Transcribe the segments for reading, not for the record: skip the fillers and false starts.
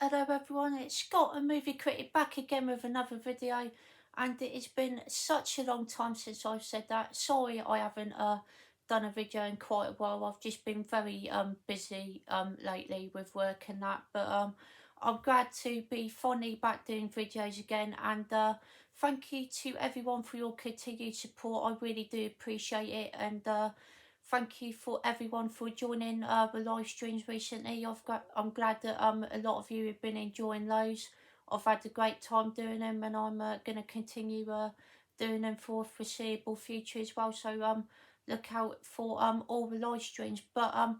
Hello everyone, it's Scott, a movie critic, back again with another video, and it has been such a long time since I've said that. Sorry I haven't done a video in quite a while. I've just been very busy lately with work and that, but I'm glad to be finally back doing videos again, and thank you to everyone for your continued support. I really do appreciate it, and thank you for everyone for joining the live streams recently. I'm glad that a lot of you have been enjoying those. I've had a great time doing them, and I'm going to continue doing them for foreseeable future as well. So look out for all the live streams. But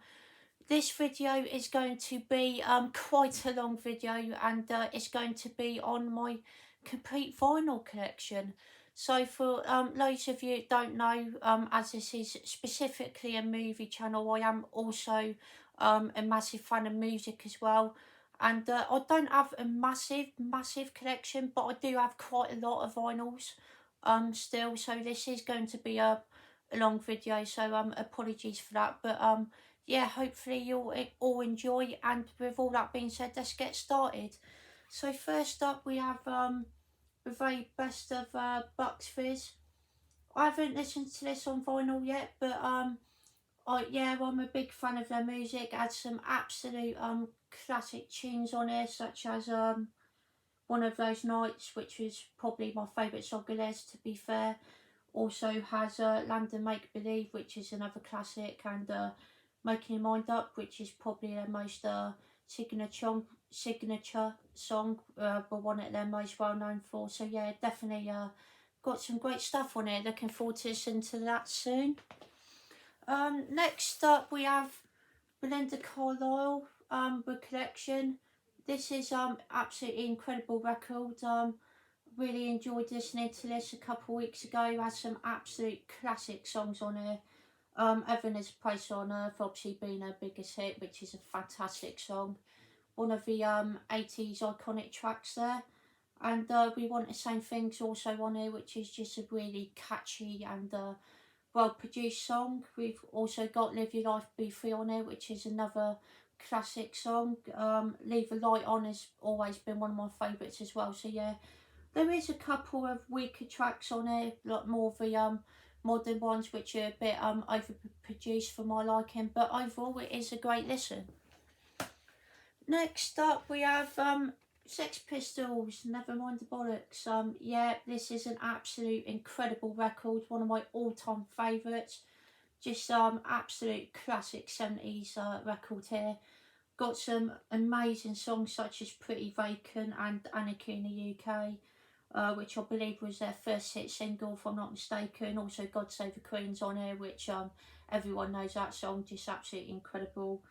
this video is going to be quite a long video, and it's going to be on my complete vinyl collection. So for those of you who don't know, as this is specifically a movie channel, I am also a massive fan of music as well. And I don't have a massive collection, but I do have quite a lot of vinyls still. So this is going to be a long video, so apologies for that. But yeah, hopefully you'll all enjoy. And with all that being said, let's get started. So first up we have the very best of Bucks Fizz. I haven't listened to this on vinyl yet, but yeah, I'm a big fan of their music. Had some absolute classic tunes on here, such as One of Those Nights, which was probably my favourite song of theirs, to be fair. Also has Land of Make Believe, which is another classic, and Making Your Mind Up, which is probably their most signature song, but one that they're most well known for. So yeah, definitely got some great stuff on here. Looking forward to listening to that soon. Next up we have Belinda Carlisle, the collection. This is absolutely incredible record. Really enjoyed listening to this a couple of weeks ago. Had some absolute classic songs on here. Heaven is a Place on Earth, obviously being her biggest hit, which is a fantastic song. One of the 80s iconic tracks there. And We Want the Same Things also on here, which is just a really catchy and well produced song. We've also got Live Your Life Be Free on here, which is another classic song. Leave a Light On has always been one of my favourites as well. So yeah, there is a couple of weaker tracks on here, like more of the modern ones, which are a bit overproduced for my liking, but overall it is a great listen. Next up we have Sex Pistols, Never Mind the Bollocks. Yeah, this is an absolute incredible record, one of my all-time favourites. Just absolute classic 70s record here. Got some amazing songs such as Pretty Vacant and Anarchy in the UK, which I believe was their first hit single, if I'm not mistaken. Also God Save the Queen's on here, which everyone knows that song, just absolutely incredible.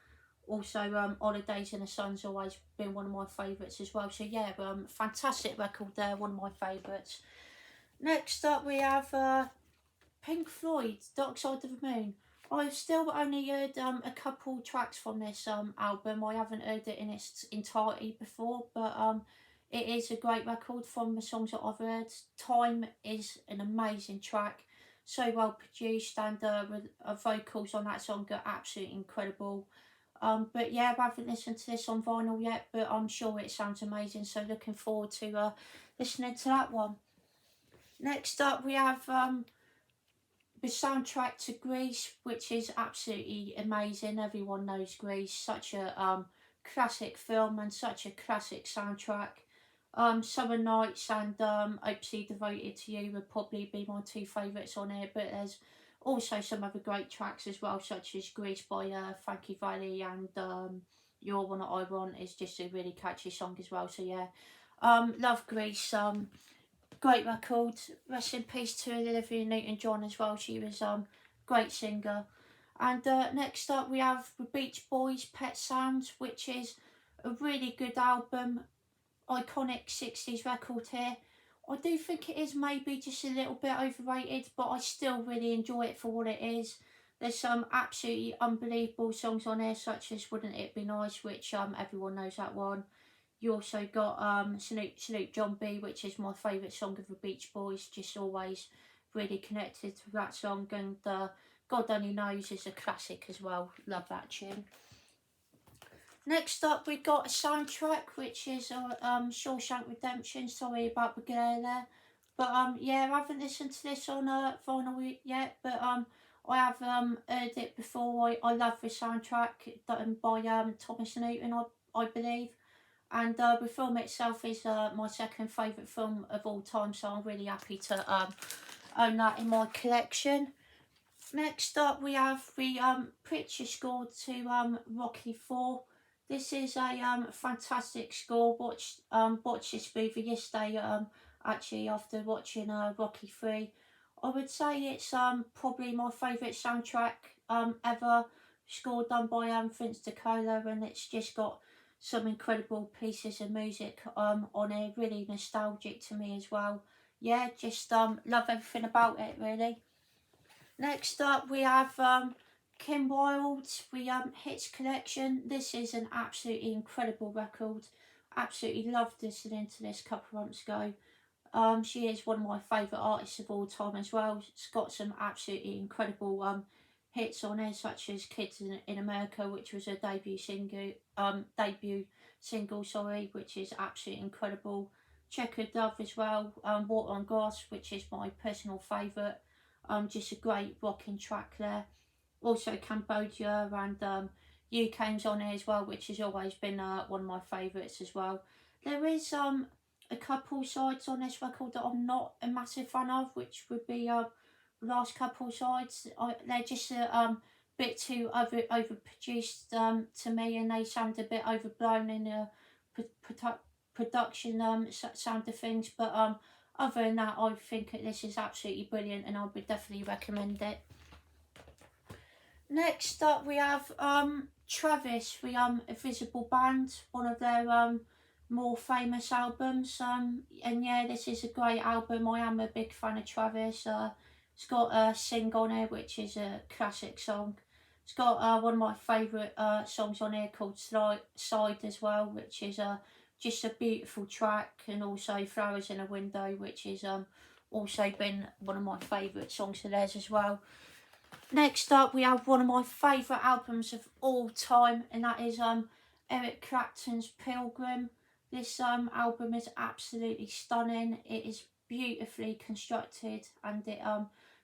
Also Holidays in the Sun's always been one of my favourites as well. So yeah, fantastic record there, one of my favourites. Next up we have Pink Floyd, Dark Side of the Moon. I've still only heard a couple tracks from this album. I haven't heard it in its entirety before, but it is a great record from the songs that I've heard. Time is an amazing track, so well produced, and vocals on that song are absolutely incredible. But yeah, I haven't listened to this on vinyl yet, but I'm sure it sounds amazing, so looking forward to listening to that one. Next up we have the soundtrack to Grease, which is absolutely amazing. Everyone knows Grease, such a classic film and such a classic soundtrack. Summer Nights and obviously Devoted to You would probably be my two favourites on here, but there's also some other great tracks as well, such as Grease by Frankie Valli, and You're One That I Want is just a really catchy song as well. So yeah, love Grease. Great record. Rest in peace to Olivia Newton-John as well. She was great singer. And next up we have the Beach Boys' Pet Sounds, which is a really good album. Iconic 60s record here. I do think it is maybe just a little bit overrated, but I still really enjoy it for what it is. There's some absolutely unbelievable songs on here, such as Wouldn't It Be Nice, which everyone knows that one. You also got Salute John B, which is my favourite song of the Beach Boys. Just always really connected to that song, and God Only Knows is a classic as well. Love that tune. Next up, we got a soundtrack, which is Shawshank Redemption. Sorry about the glare there, but yeah, I haven't listened to this on vinyl yet, but I have heard it before. I love the soundtrack done by Thomas Newton, I believe, and the film itself is my second favourite film of all time. So I'm really happy to own that in my collection. Next up, we have the picture score to Rocky 4. This is a fantastic score. Watched this movie yesterday. Actually, after watching Rocky 3, I would say it's probably my favourite soundtrack ever. Score done by Vince DiCola, and it's just got some incredible pieces of music on it. Really nostalgic to me as well. Yeah, just love everything about it really. Next up, we have Kim Wilde's Hits Collection. This is an absolutely incredible record. Absolutely loved listening to this a couple of months ago. She is one of my favourite artists of all time as well. It's got some absolutely incredible hits on it, such as "Kids in America," which was a debut single, sorry, which is absolutely incredible. "Checkered Dove" as well. "Water on Grass," which is my personal favourite. Just a great rocking track there. Also Cambodia and You Came's on it as well, which has always been one of my favourites as well. There is a couple sides on this record that I'm not a massive fan of, which would be the last couple sides. They're just a bit too overproduced to me, and they sound a bit overblown in the production sound of things. But other than that, I think that this is absolutely brilliant, and I would definitely recommend it. Next up, we have Travis, the Invisible Band, one of their more famous albums. And yeah, this is a great album. I am a big fan of Travis. It's got "Sing" on it, which is a classic song. It's got one of my favourite songs on here called "Side" as well, which is just a beautiful track, and also "Flowers in a Window," which is also been one of my favourite songs of theirs as well. Next up, we have one of my favourite albums of all time, and that is Eric Clapton's "Pilgrim." This album is absolutely stunning. It is beautifully constructed, and it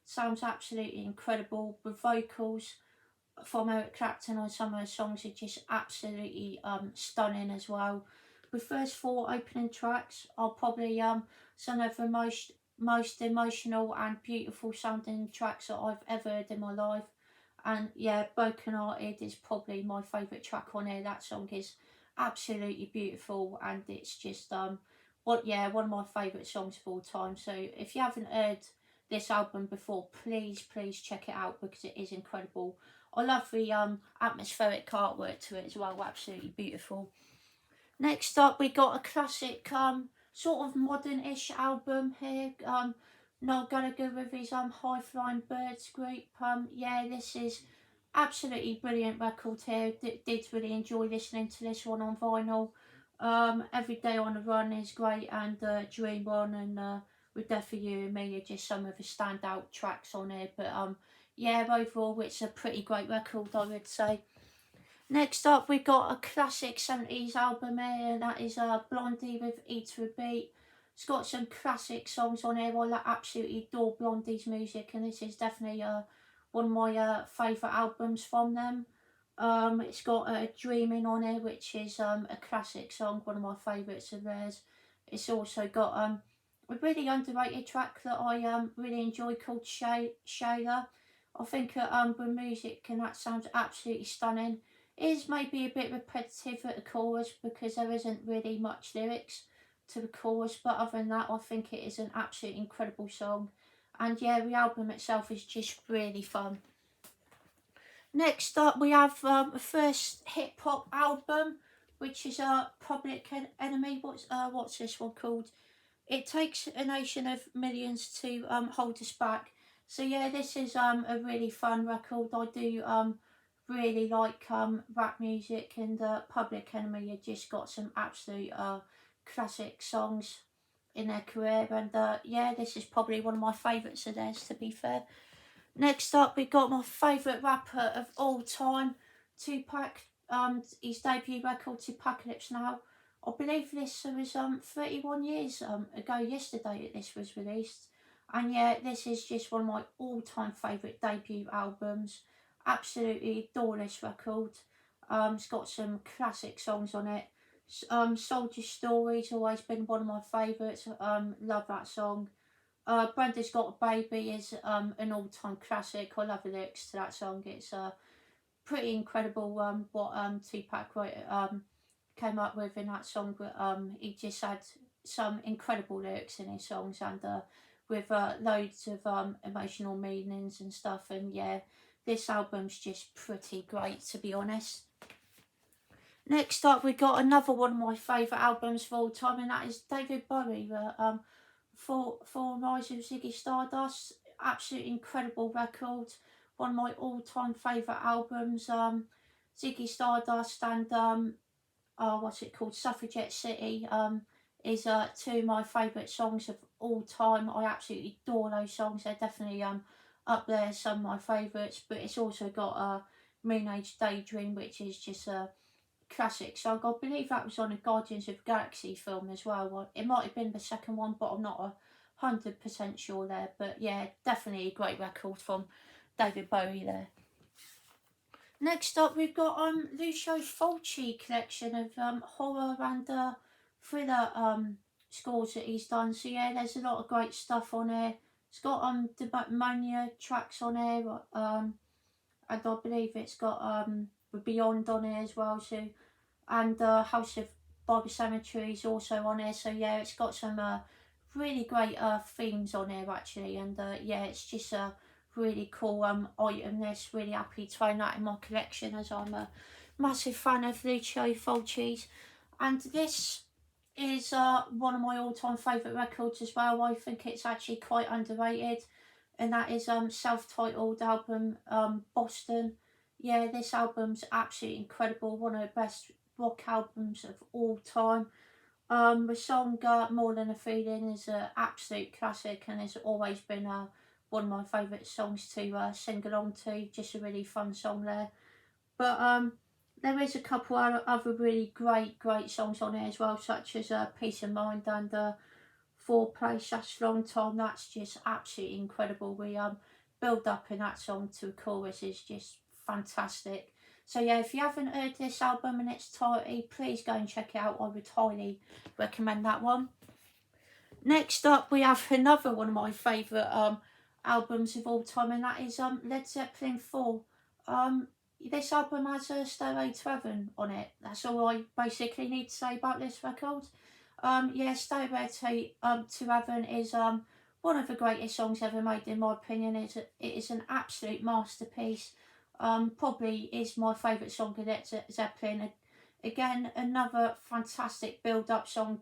sounds absolutely incredible. The vocals from Eric Clapton on some of the songs are just absolutely stunning as well. The first four opening tracks are probably some of the most emotional and beautiful sounding tracks that I've ever heard in my life. And yeah, "Broken Hearted" is probably my favourite track on here. That song is absolutely beautiful, and it's just one of my favourite songs of all time. So if you haven't heard this album before, please check it out, because it is incredible. I love the atmospheric artwork to it as well. Absolutely beautiful. Next up, we got a classic sort of modern-ish album here. Noel Gallagher with his High Flying Birds group. Yeah, this is absolutely brilliant record here. Did really enjoy listening to this one on vinyl. "Every Day on the Run" is great, and "Dream On" and "With Death for You and Me" are just some of the standout tracks on here. But yeah, overall it's a pretty great record, I would say. Next up, we got a classic 70s album here, and that is Blondie with "Eat to a Beat." It's got some classic songs on here. I absolutely adore Blondie's music, and this is definitely one of my favourite albums from them. It's got "Dreaming" on here, which is a classic song, one of my favourites of theirs. It's also got a really underrated track that I really enjoy called "Shayla." I think the music and that sounds absolutely stunning. It is maybe a bit repetitive at the chorus, because there isn't really much lyrics to the chorus, but other than that, I think it is an absolutely incredible song. And yeah, the album itself is just really fun. Next up, we have the first hip hop album, which is Public Enemy. What's this one called? "It Takes a Nation of Millions to Hold Us Back." So yeah, this is a really fun record. I do really like rap music, and Public Enemy have just got some absolute classic songs in their career, and yeah, this is probably one of my favourites of theirs, to be fair. Next up, we got my favourite rapper of all time, Tupac his debut record, Apocalypse Now. I believe this was 31 years ago yesterday that this was released. And yeah, this is just one of my all-time favourite debut albums. Absolutely adore this record. It's got some classic songs on it. Soldier Story's always been one of my favourites. Love that song. Brenda's Got a Baby is an all-time classic. I love the lyrics to that song. It's pretty incredible what Tupac came up with in that song. But he just had some incredible lyrics in his songs, and with loads of emotional meanings and stuff. And yeah, this album's just pretty great, to be honest. Next up, we got another one of my favourite albums of all time, and that is David Bowie, For Rise of Ziggy Stardust. Absolutely incredible record. One of my all-time favourite albums. Ziggy Stardust and what's it called? Suffragette City is two of my favourite songs of all time. I absolutely adore those songs. They're definitely up there, some of my favourites. But it's also got Moon Age Daydream, which is just a classic song. I believe that was on a Guardians of the Galaxy film as well. It might have been the second one, but I'm not 100% sure there. But yeah, definitely a great record from David Bowie there. Next up, we've got Lucio Fulci collection of horror and thriller scores that he's done. So yeah, there's a lot of great stuff on there. It's got Demonia tracks on there, and I believe it's got Beyond on there as well. So, and House of Bible Cemetery is also on there. So yeah, it's got some really great themes on there actually, and yeah, it's just a really cool item. This really happy to own that in my collection, as I'm a massive fan of Lucio Fulci's. And this is one of my all-time favourite records as well. I think it's actually quite underrated, and that is self-titled album Boston. Yeah, this album's absolutely incredible. One of the best rock albums of all time. The song More Than a Feeling is an absolute classic, and has always been one of my favourite songs to sing along to. Just a really fun song there. But there is a couple other really great songs on there as well, such as Peace of Mind and Foreplay, Such a Long Time. That's just absolutely incredible. We build up in that song to a chorus is just fantastic. So yeah, if you haven't heard this album in its entirety, please go and check it out. I would highly recommend that one. Next up, we have another one of my favourite albums of all time, and that is Led Zeppelin 4. This album has a Stairway to Heaven on it. That's all I basically need to say about this record. Yeah, Stairway to Heaven is one of the greatest songs ever made, in my opinion. It is an absolute masterpiece. Probably is my favourite song of Led Zeppelin. Again, another fantastic build-up song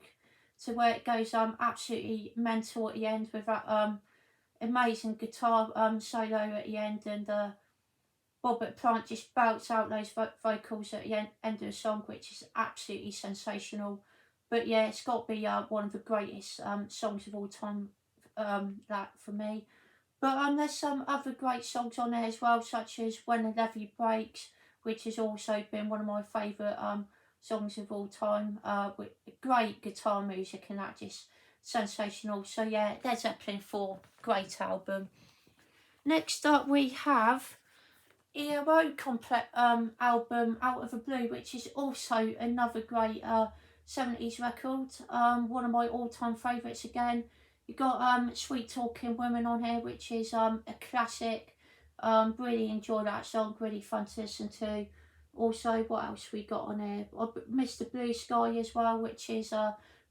to where it goes absolutely mental at the end with that amazing guitar solo at the end, and Robert Plant just belts out those vocals at the end of the song, which is absolutely sensational. But yeah, it's got to be one of the greatest songs of all time, that for me. But there's some other great songs on there as well, such as When the Levee Breaks, which has also been one of my favourite songs of all time, with great guitar music, and that just sensational. So yeah, Led Zeppelin 4, great album. Next up, we have ERO album Out of the Blue, which is also another great 70s record. One of my all-time favourites again. You got Sweet Talking Women on here, which is a classic. Really enjoy that song, really fun to listen to. Also, what else we got on here? Mr. Blue Sky as well, which is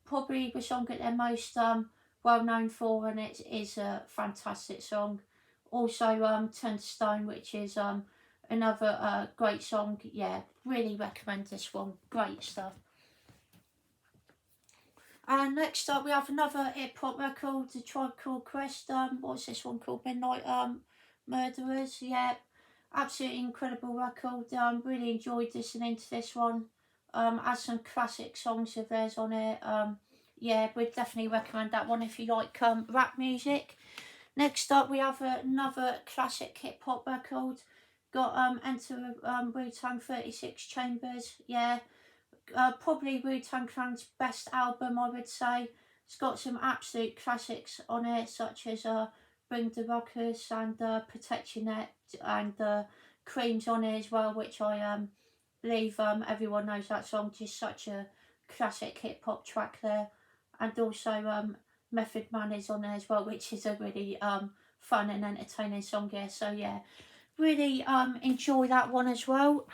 probably the song that they're most well known for, and it is a fantastic song. Also, Turn to Stone, which is another great song. Yeah, really recommend this one. Great stuff. And next up, we have another hip hop record, The Tribe Called Quest. What's this one called? Midnight Murderers. Yeah, absolutely incredible record. Really enjoyed listening to this one. Has some classic songs of theirs on it. Yeah, we'd definitely recommend that one if you like rap music. Next up, we have another classic hip hop record. got Enter Wu-Tang 36 Chambers. Yeah, probably Wu-Tang Clan's best album, I would say. It's got some absolute classics on it, such as Bring the Ruckus and Protect Your Neck, and Cream's on it as well, which I believe everyone knows that song. Just such a classic hip hop track there. And also Method Man is on there as well, which is a really fun and entertaining song. Yeah, so yeah, really enjoy that one as well.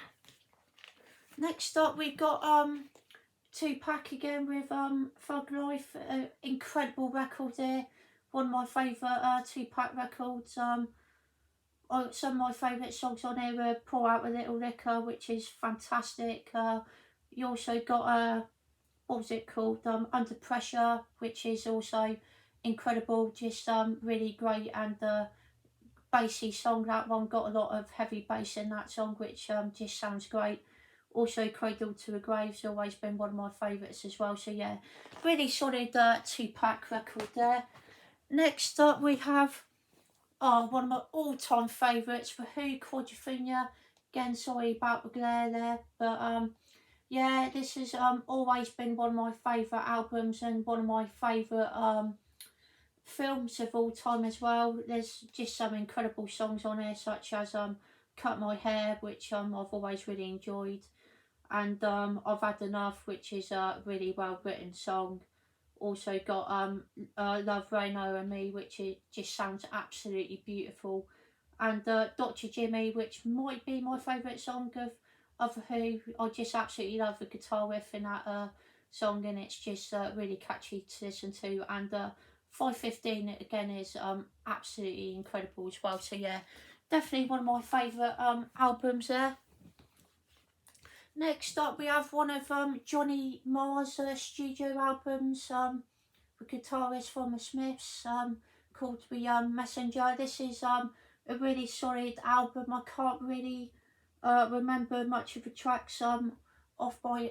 Next up, we got Tupac again with Thug Life. Incredible record there. One of my favourite Tupac records. Some of my favourite songs on here were Pour Out a Little Liquor, which is fantastic. You also got what was it called? Under Pressure, which is also incredible. Just really great and bassy song. That one got a lot of heavy bass in that song, which just sounds great. Also, Cradle to the Grave's always been one of my favourites as well. So yeah, really solid Tupac record there. Next up, we have one of my all-time favourites, for Who, Quadrophenia. Again, sorry about the glare there, but yeah, this has always been one of my favourite albums and one of my favourite films of all time as well. There's just some incredible songs on here, such as Cut My Hair, which I've always really enjoyed, and I've Had Enough, which is a really well written song. Also got Love, Rain Over Me, which just sounds absolutely beautiful, and Dr. Jimmy, which might be my favourite song of Who. I just absolutely love the guitar riff in that song, and it's just really catchy to listen to. And 515 again is absolutely incredible as well. So yeah, definitely one of my favourite albums there. Next up, we have one of Johnny Marr's studio albums, the guitarist from the Smiths, called The Messenger. This is a really solid album. I can't really remember much of the tracks off the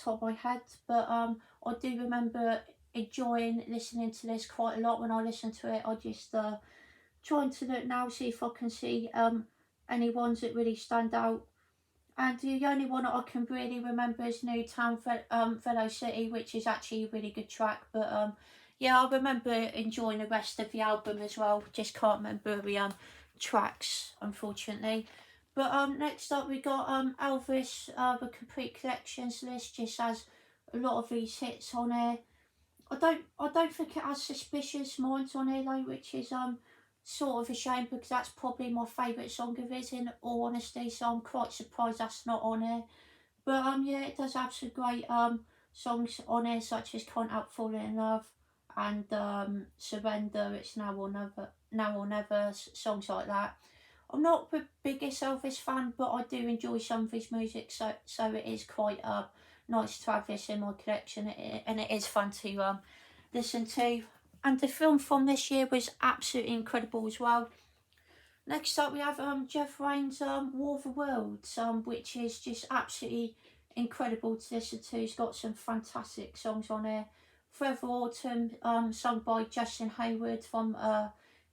top of my head, but I do remember enjoying listening to this quite a lot. When I listen to it, I just trying to look now, see if I can see any ones that really stand out. And the only one that I can really remember is Newtown Velo City, which is actually a really good track. But yeah, I remember enjoying the rest of the album as well. Just can't remember the tracks, unfortunately. But next up, we got Elvis, the Complete Collections list. Just has a lot of these hits on here. I don't think it has Suspicious Minds on here though, which is sort of a shame, because that's probably my favourite song of his, in all honesty, so I'm quite surprised that's not on here. But yeah, it does have some great songs on here, such as Can't Help Falling in Love and Surrender, It's Now or Never, songs like that. I'm not the biggest Elvis fan, but I do enjoy some of his music, so it is quite nice to have this in my collection, and it is fun to listen to. And the film from this year was absolutely incredible as well. Next up, we have Jeff Rain's War of the Worlds, which is just absolutely incredible to listen to. He's got some fantastic songs on here. Forever Autumn, sung by Justin Hayward from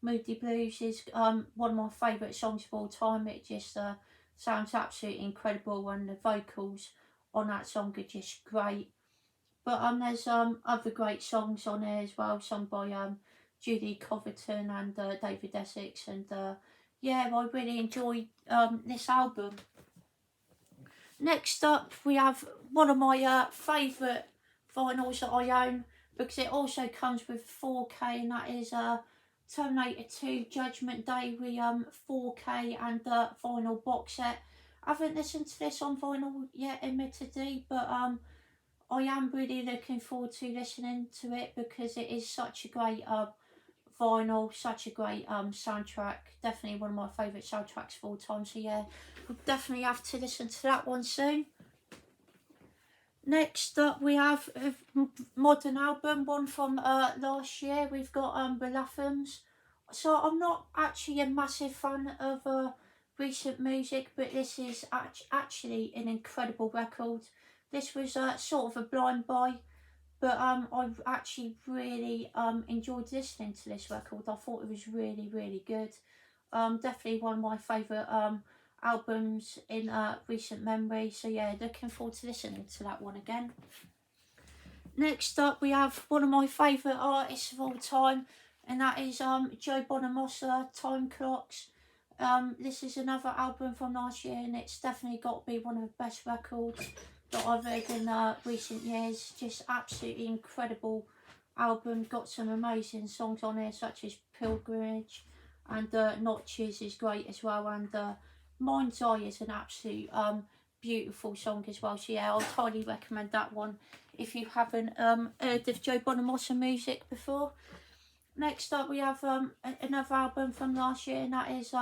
Moody Blues, is one of my favourite songs of all time. It just sounds absolutely incredible, and the vocals on that song are just great. But there's other great songs on there as well, sung by Judy Coverton and David Essex, and yeah, I really enjoyed this album. Next up, we have one of my favourite vinyls that I own, because it also comes with 4K, and that is Terminator 2 Judgment Day with 4K and vinyl box set. I haven't listened to this on vinyl yet, admittedly, but I am really looking forward to listening to it, because it is such a great vinyl, such a great soundtrack. Definitely one of my favourite soundtracks of all time. So yeah, we'll definitely have to listen to that one soon. Next up, we have a modern album, one from last year. We've got The Lathams. So I'm not actually a massive fan of recent music, but this is actually an incredible record. This was sort of a blind buy, but I've actually really enjoyed listening to this record. I thought it was really, really good. definitely one of my favourite albums in recent memory. So yeah, looking forward to listening to that one again. Next up, we have one of my favourite artists of all time, and that is Joe Bonamassa, Time Clocks. This is another album from last year, and it's definitely got to be one of the best records that I've heard in recent years. Just absolutely incredible album. Got some amazing songs on here, such as Pilgrimage, and Notches is great as well, and Mind's Eye is an absolute beautiful song as well. So yeah, I'll highly recommend that one if you haven't heard of Joe Bonamassa music before. Next up, we have another album from last year, and that is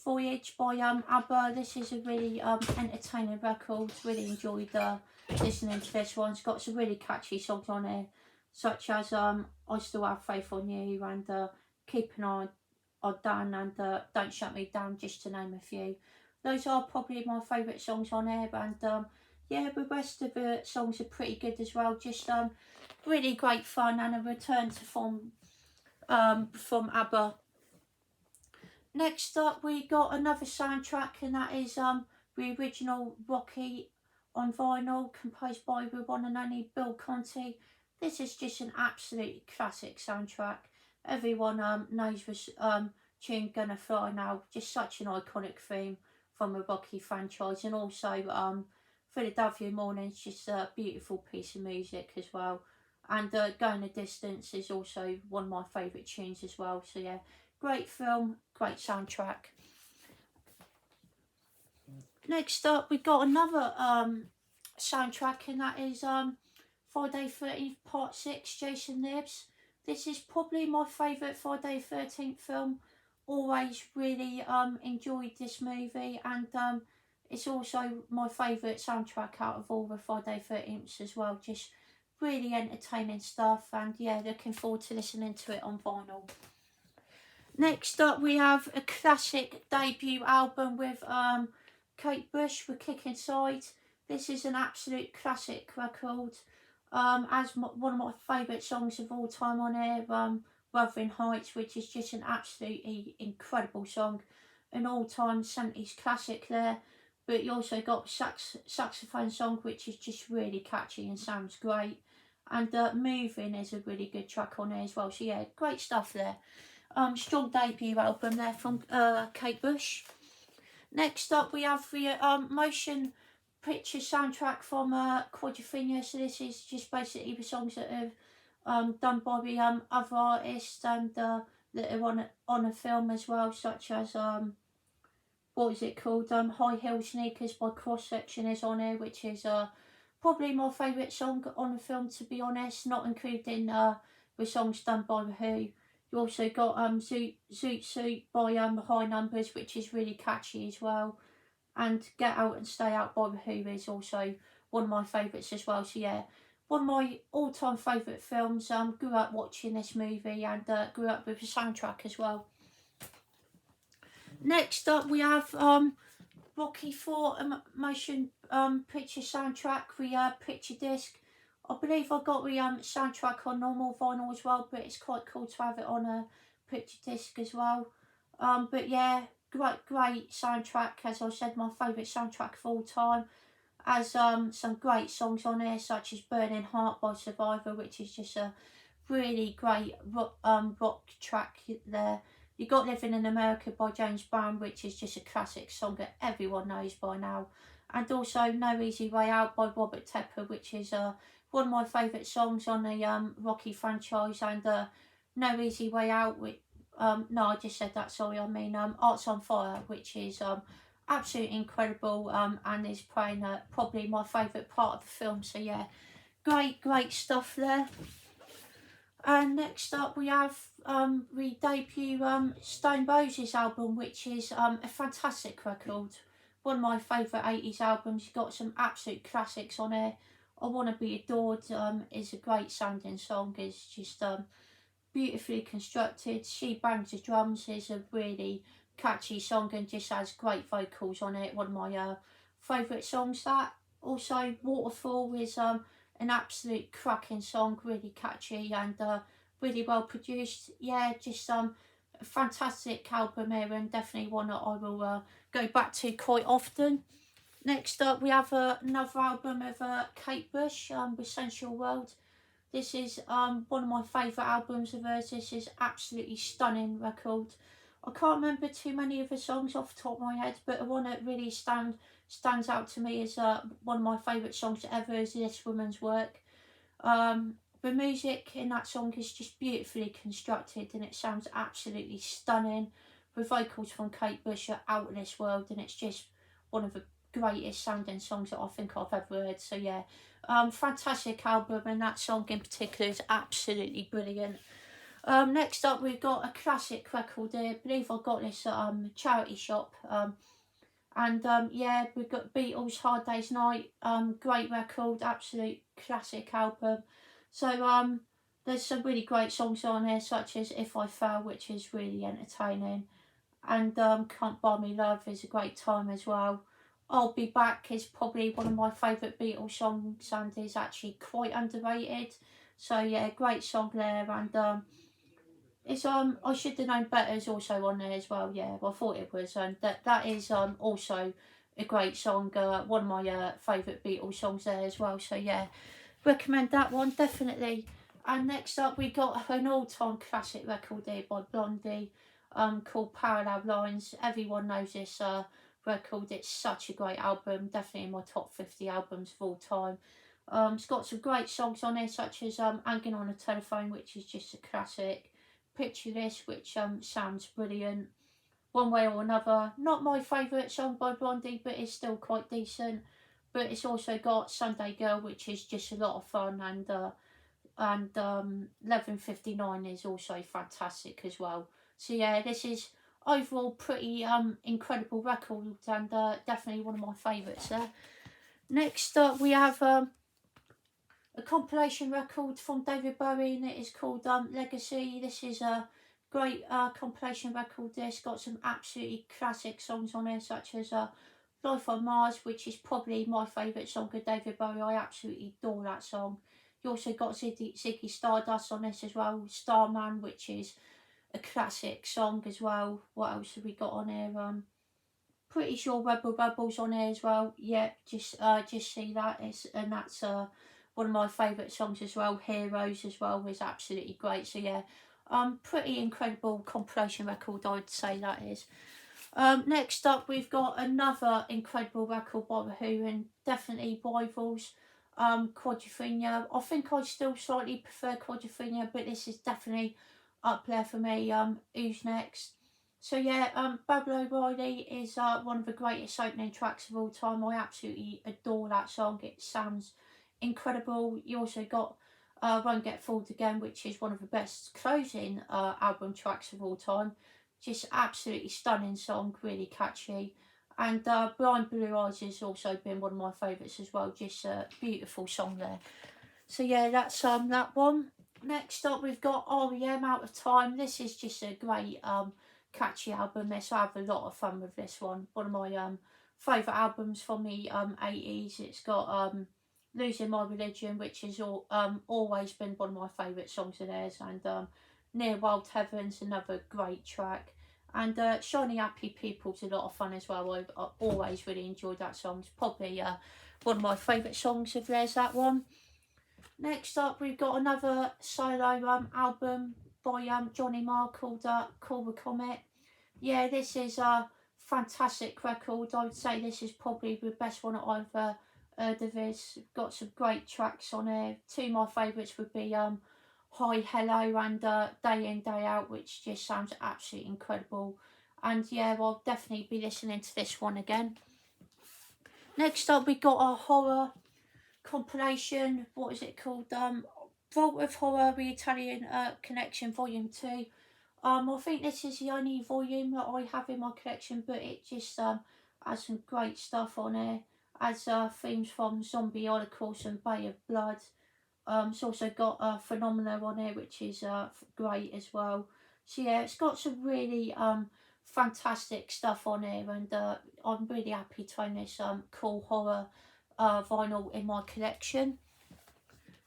Voyage by ABBA. This is a really entertaining record. Really enjoyed listening to this one. It's got some really catchy songs on here, such as I Still Have Faith on You, and Keep an Eye on Dan, and Don't Shut Me Down, just to name a few. Those are probably my favourite songs on here, and yeah, the rest of the songs are pretty good as well. Just really great fun, and a return to form from ABBA. Next up, we got another soundtrack, and that is the original Rocky on vinyl, composed by the one and only Bill Conti. This is just an absolute classic soundtrack. Everyone knows this tune Gonna Fly Now. Just such an iconic theme from the Rocky franchise, and also Philadelphia Morning's just a beautiful piece of music as well. And Going the Distance is also one of my favourite tunes as well. So yeah, great film, great soundtrack. Next up, we got another soundtrack, and that is Friday 13th Part 6, Jason Lives. This is probably my favourite Friday 13th film. Always really enjoyed this movie, and it's also my favourite soundtrack out of all the Friday 13ths as well. Just really entertaining stuff, and yeah, looking forward to listening to it on vinyl. Next up, we have a classic debut album with Kate Bush with Kick Inside. This is an absolute classic record. As one of my favourite songs of all time on here, Wuthering Heights, which is just an absolutely incredible song, an all-time 70s classic there. But you also got saxophone song, which is just really catchy and sounds great. And Moving is a really good track on there as well. So yeah, great stuff there. Strong debut album there from Kate Bush. Next up, we have the motion picture soundtrack from Quadrophenia. So this is just basically the songs that are done by the other artists, and that are on a film as well, such as what is it called? High Heel Sneakers by Cross Section is on here, which is probably my favourite song on the film, to be honest, not including the songs done by The Who. You also got Zoot Suit by High Numbers, which is really catchy as well. And Get Out and Stay Out by The Who is also one of my favourites as well. So yeah, one of my all-time favourite films. Grew up watching this movie, and grew up with the soundtrack as well. Next up, we have Rocky IV motion picture soundtrack, the picture disc. I believe I got the soundtrack on normal vinyl as well, but it's quite cool to have it on a picture disc as well. But yeah, great soundtrack. As I said, my favourite soundtrack of all time. Has some great songs on there, such as Burning Heart by Survivor, which is just a really great rock track there. You got Living in America by James Brown, which is just a classic song that everyone knows by now. And also No Easy Way Out by Robert Tepper, which is one of my favourite songs on the Rocky franchise. And No Easy Way Out, no, I just said that, sorry, I mean Arts on Fire, which is absolutely incredible, and is playing probably my favourite part of the film. So yeah, great stuff there. And next up, we have the debut Stone Roses album, which is a fantastic record. One of my favourite 80s albums. You've got some absolute classics on here. I Want to Be Adored is a great sounding song. It's just beautifully constructed. She Bangs the Drums is a really catchy song and just has great vocals on it. One of my favourite songs. That also Waterfall is an absolute cracking song, really catchy and really well produced. Yeah, just a fantastic album here, and definitely one that I will go back to quite often. Next up, we have another album of Kate Bush, with Sensual World. This is one of my favourite albums of hers. This is absolutely stunning record. I can't remember too many of the songs off the top of my head, but the one that really stands out to me is one of my favourite songs ever is This Woman's Work. The music in that song is just beautifully constructed and it sounds absolutely stunning. The vocals from Kate Bush are out of this world, and it's just one of the greatest sounding songs that I think I've ever heard. So yeah, fantastic album, and that song in particular is absolutely brilliant. Next up, we've got a classic record here. I believe I got this at charity shop. Yeah, we've got Beatles' Hard Day's Night. Great record, absolute classic album. So there's some really great songs on here, such as If I Fell, which is really entertaining, and Can't Buy Me Love is a great time as well. I'll Be Back is probably one of my favourite Beatles songs and is actually quite underrated. So yeah, great song there, and it's I Should Have Known Better is also on there as well. Yeah, well, I thought it was, and that is also a great song. One of my favourite Beatles songs there as well. So yeah, recommend that one definitely. And next up, we got an all-time classic record here by Blondie, called Parallel Lines. Everyone knows this record. It's such a great album. Definitely in my top 50 albums of all time. It's got some great songs on there, such as Hanging on the Telephone, which is just a classic. Picture This, which sounds brilliant. One Way or Another, not my favourite song by Blondie, but it's still quite decent. But it's also got Sunday Girl, which is just a lot of fun, and 11:59 is also fantastic as well. So yeah, this is overall pretty incredible record, and definitely one of my favourites there. Next up, we have a compilation record from David Bowie, and it is called Legacy. This is a great compilation record. This got some absolutely classic songs on it, such as Life on Mars, which is probably my favourite song of David Bowie. I absolutely adore that song. You also got Ziggy Stardust on this as well, Starman, which is a classic song as well. What else have we got on here? Pretty sure Rebel Rebels on here as well. Yeah, just see that. That's one of my favourite songs as well. Heroes as well is absolutely great. So yeah, pretty incredible compilation record, I'd say that is. Next up, we've got another incredible record by The Who, and definitely rivals, Quadrophenia. I think I still slightly prefer Quadrophenia, but this is definitely up there for me. Who's next? So yeah, Babylon O'Reilly is one of the greatest opening tracks of all time. I absolutely adore that song. It sounds incredible. You also got Won't Get Fooled Again, which is one of the best closing album tracks of all time. Just absolutely stunning song, really catchy. And Blind Blue Eyes has also been one of my favourites as well. Just a beautiful song there. So yeah, that's that one. Next up, we've got R.E.M. Out of Time. This is just a great catchy album. This I have a lot of fun with this one. One of my favourite albums from the 80s. It's got Losing My Religion, which has always been one of my favourite songs of theirs, and Near Wild Heavens, another great track, and Shiny Happy People's a lot of fun as well. I've always really enjoyed that song. It's probably one of my favourite songs of theirs, that one. Next up, we've got another solo album by Johnny Marr called Call the Comet. Yeah, this is a fantastic record. I would say this is probably the best one that I've heard of his. Got some great tracks on here. Two of my favourites would be Hi Hello and Day In Day Out, which just sounds absolutely incredible. And yeah, I'll definitely be listening to this one again. Next up, we got a horror compilation. What is it called? Vault of Horror, The Italian Connection, Volume 2. I think this is the only volume that I have in my collection, but it just has some great stuff on here. Has themes from Zombie Holocaust and Bay of Blood. It's also got Phenomena on here, which is great as well. So yeah, it's got some really fantastic stuff on here, and I'm really happy to own this cool horror vinyl in my collection.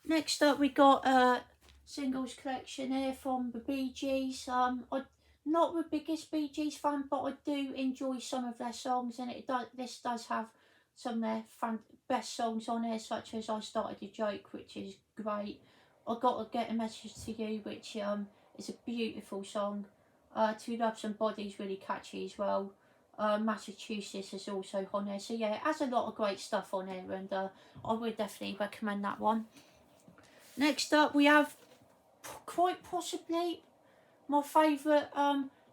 Next up, we got a singles collection here from the Bee Gees. not the biggest Bee Gees fan, but I do enjoy some of their songs, and this does have some of their best songs on there, such as "I Started a Joke," which is great. "I Gotta Get a Message to You," which is a beautiful song. "Two Loves and Bodies" really catchy as well. "Massachusetts" is also on there, so yeah, it has a lot of great stuff on there, and I would definitely recommend that one. Next up, we have quite possibly my favourite,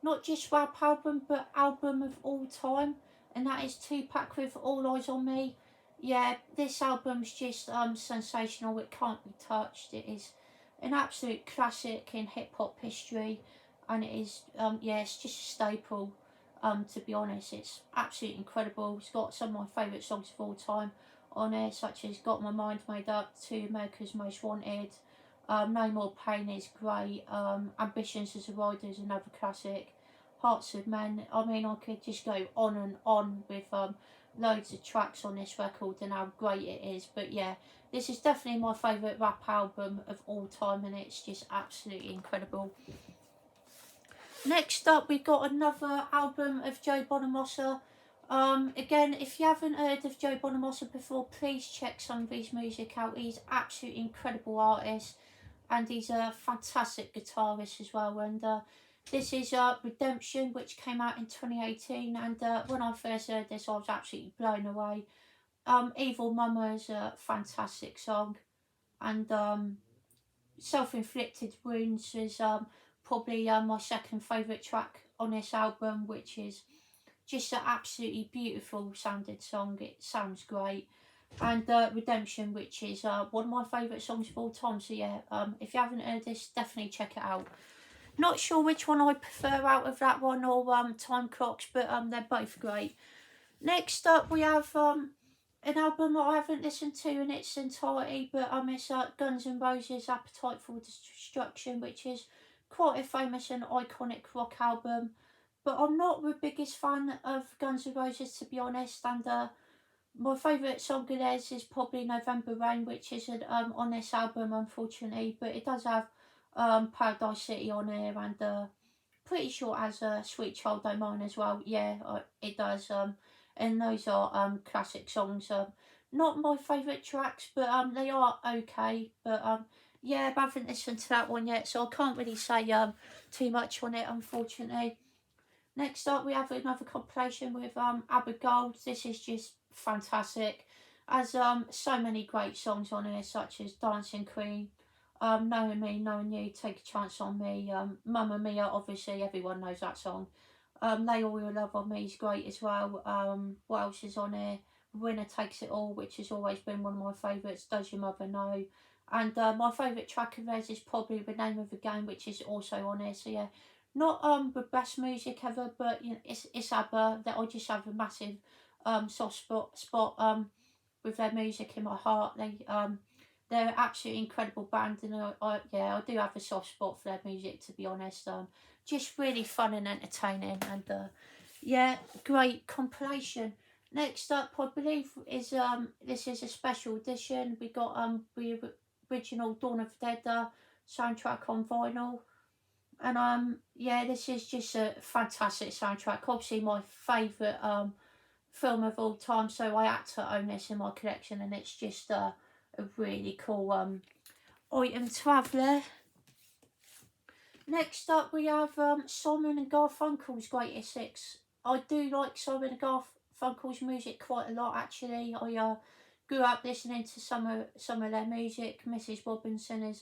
not just rap album, but album of all time, and that is Tupac with "All Eyes on Me." Yeah, this album's just sensational. It can't be touched. It is an absolute classic in hip hop history, and it is yeah, it's just a staple. To be honest, it's absolutely incredible. It's got some of my favourite songs of all time on it, such as "Got My Mind Made Up," "To America's Most Wanted." No More Pain is great. Ambitions as a Rider is another classic. Hearts of Men. I mean, I could just go on and on with loads of tracks on this record and how great it is. But yeah, this is definitely my favourite rap album of all time, and it's just absolutely incredible. Next up, we've got another album of Joe Bonamassa. Again, if you haven't heard of Joe Bonamassa before, please check some of his music out. He's absolutely incredible artist, and he's a fantastic guitarist as well. And this is "Redemption," which came out in 2018. And when I first heard this, I was absolutely blown away. "Evil Mama" is a fantastic song, and "Self-Inflicted Wounds" is probably my second favourite track on this album, which is just an absolutely beautiful sounded song. It sounds great. And "Redemption," which is one of my favourite songs of all time. So yeah, if you haven't heard this, definitely check it out. Not sure which one I prefer out of that one or Time Clocks, but they're both great. Next up, we have an album that I haven't listened to in its entirety, but it's Guns N' Roses' "Appetite for Destruction," which is quite a famous and iconic rock album. But I'm not the biggest fan of Guns N' Roses, to be honest, and my favourite song of theirs is probably "November Rain," which isn't on this album, unfortunately, but it does have "Paradise City" on there, and pretty sure it has "Sweet Child O' Mine" as well. Yeah, it does. And those are classic songs. Not my favourite tracks, but they are okay. But yeah, I haven't listened to that one yet, so I can't really say too much on it, unfortunately. Next up, we have another compilation with ABBA Gold. This is just fantastic. Has so many great songs on here, such as "Dancing Queen," "Knowing Me, Knowing You," "Take a Chance on Me," "Mamma Mia," obviously everyone knows that song. "Lay All Your Love on Me" is great as well. What else is on here? "Winner Takes It All," which has always been one of my favourites. "Does Your Mother Know?" And my favourite track of theirs is probably "The Name of the Game," which is also on here. So yeah, not the best music ever, but you know, it's ABBA that I just have a massive soft spot with their music in my heart. They're absolutely incredible band, and I do have a soft spot for their music, to be honest. Just really fun and entertaining, and yeah, great compilation. Next up, I believe, is this is a special edition. We got the original "Dawn of the Dead" soundtrack on vinyl. And yeah, this is just a fantastic soundtrack. Obviously my favourite film of all time, so I had to own this in my collection, and it's just a really cool item to have there. Next up, we have Simon and Garfunkel's Greatest Hits. I do like Simon and Garfunkel's music quite a lot, actually. I grew up listening to some of their music. "Mrs. Robinson" is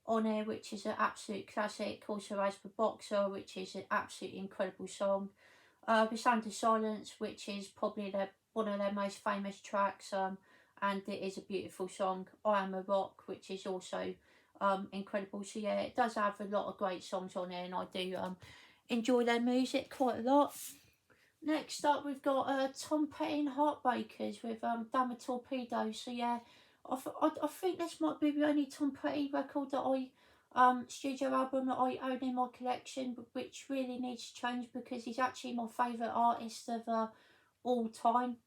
on here, which is an absolute classic. Also has "The Boxer," which is an absolutely incredible song. "The Sound of Silence," which is probably one of their most famous tracks, and it is a beautiful song. "I Am a Rock," which is also incredible. So yeah, it does have a lot of great songs on there, and I do enjoy their music quite a lot. Next up, we've got Tom Petty and Heartbreakers with "Damn a Torpedo." So yeah, I think this might be the only Tom Petty record that studio album that I own in my collection, which really needs to change because he's actually my favourite artist of all time.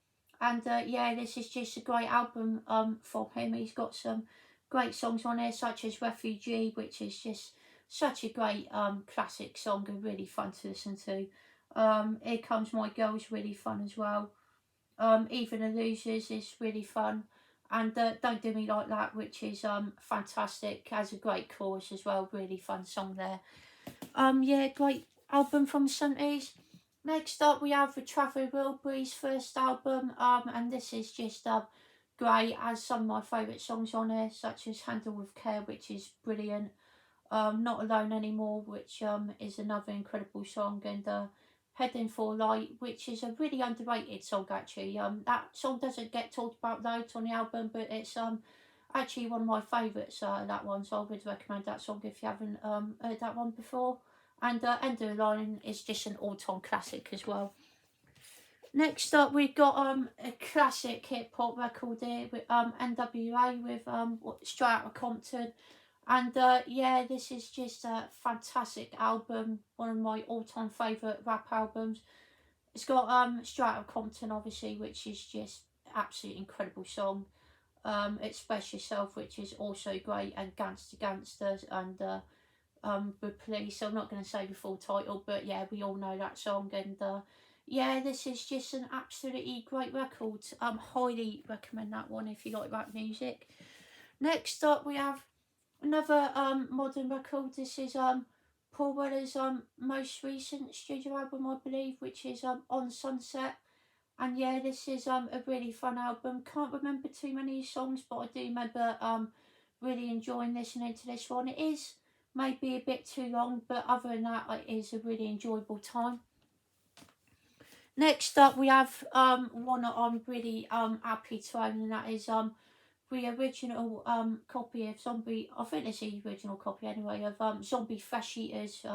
And yeah, this is just a great album from him. He's got some great songs on there, such as "Refugee," which is just such a great classic song and really fun to listen to. Here Comes My Girl is really fun as well. Even the Losers is really fun. And Don't Do Me Like That, which is fantastic, has a great chorus as well, really fun song there. Yeah, great album from the 70s. Next up we have the Traveller Wilburys first album, and this is just great, has some of my favourite songs on here, such as Handle With Care, which is brilliant. Not Alone Anymore, which is another incredible song, and Heading for Light, which is a really underrated song actually. That song doesn't get talked about loads on the album, but it's actually one of my favourites, that one, so I would recommend that song if you haven't heard that one before. And End of the Line is just an all-time classic as well. Next up, we've got a classic hip hop record here with NWA with Straight Outta Compton, and yeah, this is just a fantastic album, one of my all-time favourite rap albums. It's got Straight Outta Compton, obviously, which is just absolutely incredible song. Express Yourself, which is also great, and Gangsta Gangsters, and The Police. I'm not going to say the full title, but yeah, we all know that song, and yeah, this is just an absolutely great record. Highly recommend that one if you like rap music. Next up, we have another modern record. This is Paul Weller's most recent studio album, I believe, which is On Sunset. And yeah, this is a really fun album. Can't remember too many songs, but I do remember really enjoying listening to this one. It is maybe a bit too long, but other than that, it is a really enjoyable time. Next up, we have one that I'm really happy to own, and that is the original copy of Zombie. I think it's the original copy anyway of Zombie Flesh Eaters,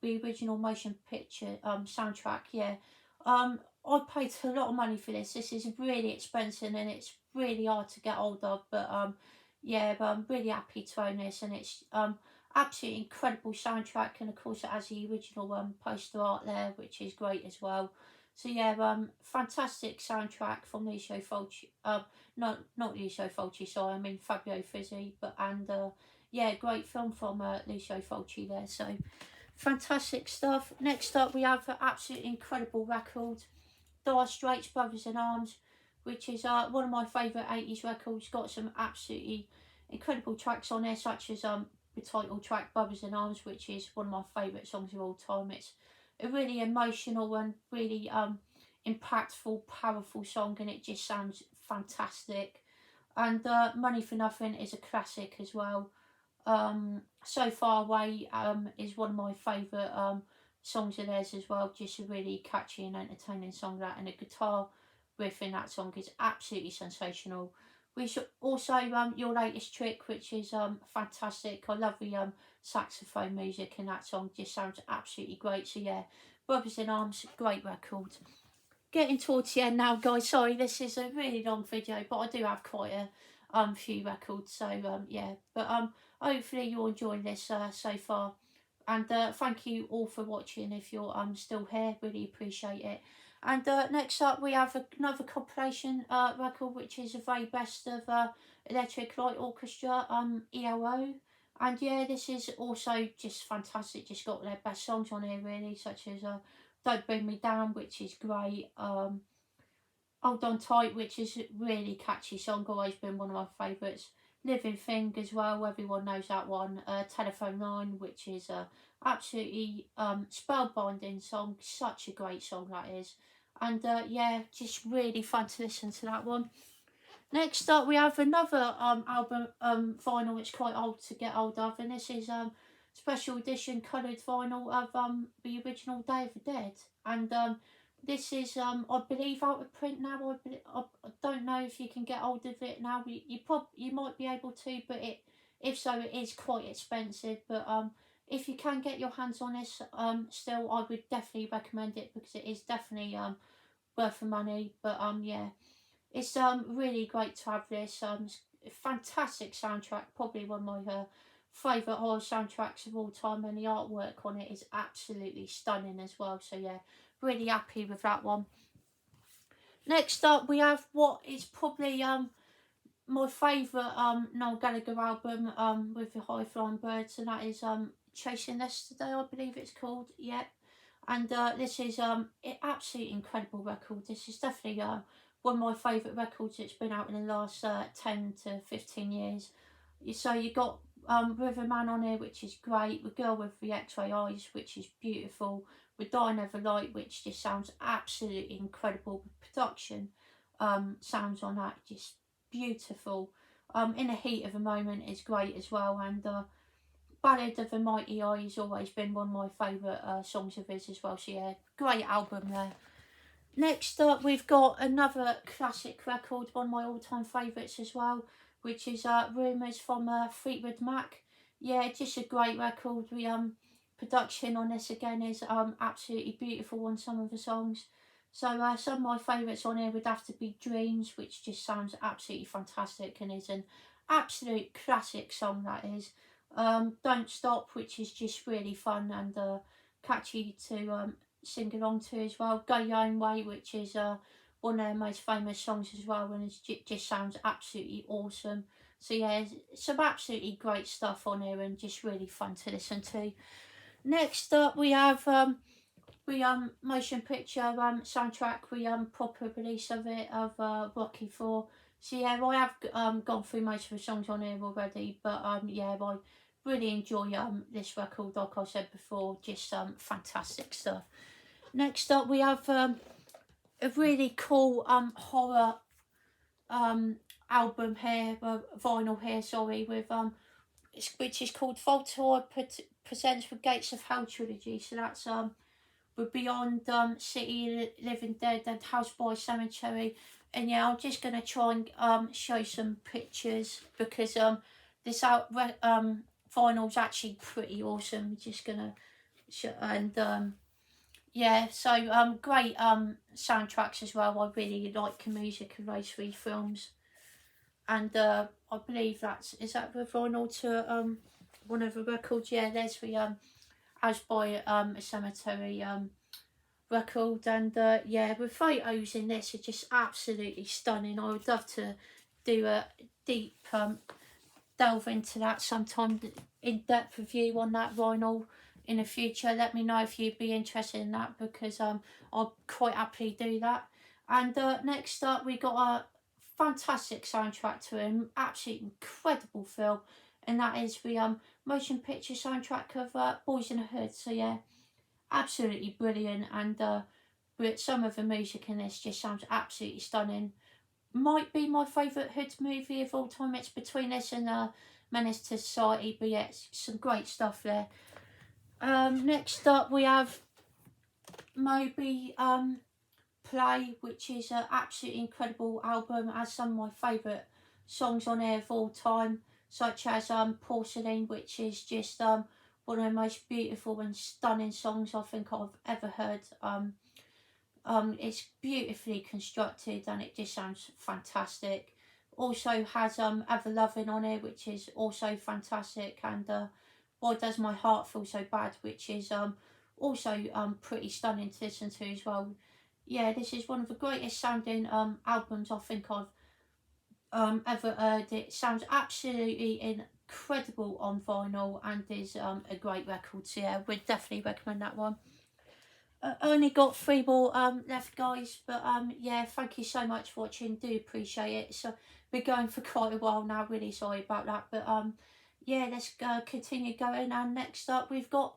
the original motion picture soundtrack. Yeah, I paid a lot of money for this. This is really expensive and it's really hard to get hold of. But yeah, but I'm really happy to own this, and it's absolutely incredible soundtrack, and of course it has the original poster art there, which is great as well. So yeah, fantastic soundtrack from Lucio Fulci. Not Lucio Fulci, sorry, I mean Fabio Frizzi, but and yeah, great film from Lucio Fulci there. So fantastic stuff. Next up, we have an absolutely incredible record, Dire Straits Brothers in Arms, which is one of my favourite 80s records. Got some absolutely incredible tracks on there, such as the title track Brothers in Arms, which is one of my favourite songs of all time. It's a really emotional and really impactful, powerful song, and it just sounds fantastic. And Money for Nothing is a classic as well. So Far Away is one of my favourite songs of theirs as well. Just a really catchy and entertaining song, that, and the guitar riff in that song is absolutely sensational. We should also Your Latest Trick, which is fantastic. I love the saxophone music in that song, just sounds absolutely great. So yeah, Brothers in Arms, great record. Getting towards the end now, guys. Sorry, this is a really long video, but I do have quite a few records. So yeah, but hopefully you're enjoying this so far. And thank you all for watching. If you're still here, really appreciate it. And next up, we have another compilation record, which is the very best of Electric Light Orchestra, ELO. And yeah, this is also just fantastic. Just got their best songs on here, really, such as Don't Bring Me Down, which is great. Hold On Tight, which is a really catchy song, always been one of my favourites. Living Thing as well, everyone knows that one. Telephone Line, which is absolutely spellbinding song, such a great song that is. And yeah, just really fun to listen to that one. Next up, we have another album vinyl. It's quite old to get hold of, and this is special edition coloured vinyl of the original Day of the Dead. And this is I believe out of print now. I don't know if you can get hold of it now. You might be able to, but if so, it is quite expensive. But if you can get your hands on this, still, I would definitely recommend it, because it is definitely worth the money. But yeah, it's really great to have this. Fantastic soundtrack, probably one of my favourite horror soundtracks of all time, and the artwork on it is absolutely stunning as well. So yeah, really happy with that one. Next up, we have what is probably my favourite Noel Gallagher album with the High Flying Birds, and that is Chasing Yesterday, I believe it's called. Yep. And this is an absolutely incredible record. This is definitely one of my favourite records that's been out in the last 10 to 15 years. So you got Riverman on here, which is great. The Girl with the X-Ray Eyes, which is beautiful. With Die Never Light, which just sounds absolutely incredible. The production sounds on that just beautiful. In the Heat of the Moment is great as well. And Ballad of the Mighty Eye has always been one of my favourite songs of his as well. So yeah, great album there. Next up, we've got another classic record, one of my all-time favourites as well, which is Rumours from Fleetwood Mac. Yeah, just a great record. The production on this again is absolutely beautiful on some of the songs. So some of my favourites on here would have to be Dreams, which just sounds absolutely fantastic and is an absolute classic song, that is. Don't Stop, which is just really fun and catchy to sing along to as well. Go Your Own Way, which is one of their most famous songs as well, and it just sounds absolutely awesome. So yeah, some absolutely great stuff on here and just really fun to listen to. Next up, we have motion picture soundtrack, proper release of it, of Rocky 4. So yeah, I have gone through most of the songs on here already, but yeah, I really enjoy this record, like I said before, just fantastic stuff. Next up, we have a really cool horror album here, vinyl here, sorry, with which is called Voltaire Presents the Gates of Hell trilogy. So that's with Beyond City, Living Dead, and House by Cemetery. And yeah, I'm just gonna try and show some pictures because this vinyl's actually pretty awesome. I'm just gonna show, and yeah, so great soundtracks as well. I really like the music of those three films, and I believe is that the vinyl to one of the records. Yeah, there's the House by a Cemetery record, and yeah, the photos in this are just absolutely stunning. I would love to do a deep delve into that sometime, in-depth review on that vinyl in the future. Let me know if you'd be interested in that, because I'll quite happily do that. And next up, we got a fantastic soundtrack to an absolutely incredible film, and that is the motion picture soundtrack of Boys in the Hood. So yeah, absolutely brilliant, and but some of the music in this just sounds absolutely stunning. Might be my favourite Hood movie of all time. It's between this and Menace to Society, but yeah, it's some great stuff there. Next up, we have Moby Play, which is an absolutely incredible album. Has some of my favourite songs on here of all time, such as Porcelain, which is just one of the most beautiful and stunning songs I think I've ever heard. It's beautifully constructed and it just sounds fantastic. Also has Ever Loving on here, which is also fantastic, and Why Does My Heart Feel So Bad, which is also pretty stunning to listen to as well. Yeah, this is one of the greatest sounding albums I think I've ever heard. It sounds absolutely incredible on vinyl and is a great record. So yeah, we'd definitely recommend that one. Only got 3 more left, guys, but yeah, thank you so much for watching. Do appreciate it. So been going for quite a while now, really sorry about that, but yeah, let's continue going. And next up, we've got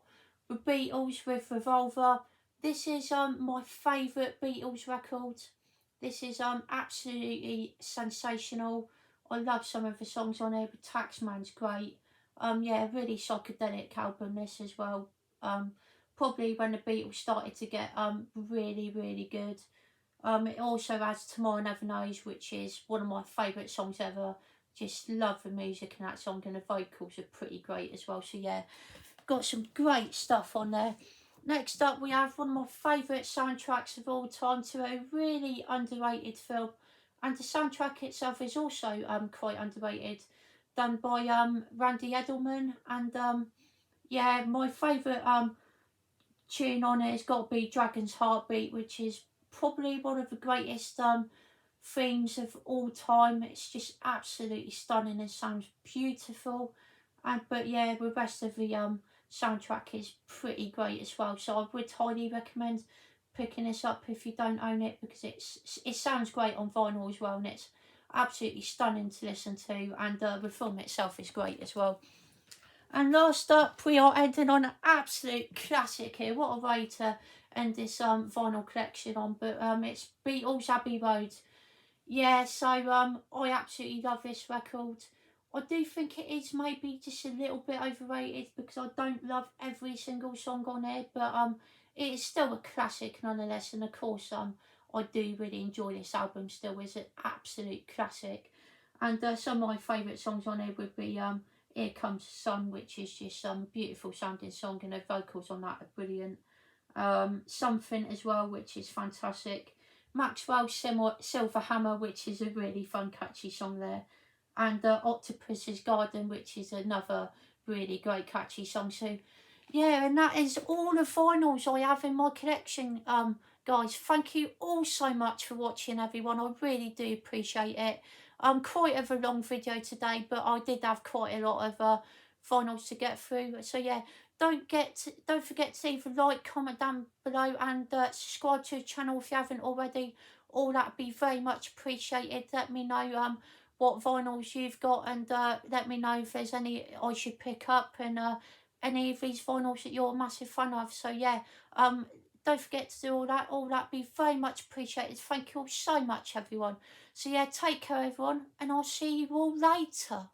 the Beatles with Revolver. This is my favourite Beatles record. This is absolutely sensational. I love some of the songs on here, but Taxman's great. Yeah, really psychedelic album this as well. Probably when the Beatles started to get really, really good. It also has Tomorrow Never Knows, which is one of my favourite songs ever. Just love the music in that song, and the vocals are pretty great as well. So yeah, got some great stuff on there. Next up, we have one of my favourite soundtracks of all time to a really underrated film, and the soundtrack itself is also quite underrated, done by Randy Edelman, and yeah, my favourite tune on it has got to be Dragon's Heartbeat, which is probably one of the greatest themes of all time. It's just absolutely stunning and sounds beautiful. And but yeah, the rest of the soundtrack is pretty great as well. So I would highly recommend picking this up if you don't own it, because it sounds great on vinyl as well, and it's absolutely stunning to listen to, and the film itself is great as well. And last up, we are ending on an absolute classic here. What a way to end this vinyl collection on. But it's Beatles Abbey Road. Yeah, so I absolutely love this record. I do think it is maybe just a little bit overrated because I don't love every single song on it, but it is still a classic nonetheless. And of course, I do really enjoy this album still. It's an absolute classic. And some of my favourite songs on it would be Here Comes the Sun, which is just some beautiful sounding song, and the vocals on that are brilliant. Something as well, which is fantastic. Maxwell's Silver Hammer, which is a really fun, catchy song there. And Octopus's Garden, which is another really great, catchy song. So, yeah, and that is all the vinyls I have in my collection, guys. Thank you all so much for watching, everyone. I really do appreciate it. Quite of a long video today, but I did have quite a lot of vinyls to get through. So, yeah, don't forget to leave a like, comment down below, and subscribe to the channel if you haven't already. All that'd be very much appreciated. Let me know what vinyls you've got, and let me know if there's any I should pick up, and any of these vinyls that you're a massive fan of. So yeah, don't forget to do all that. All that be very much appreciated. Thank you all so much, everyone. So yeah, take care, everyone, and I'll see you all later.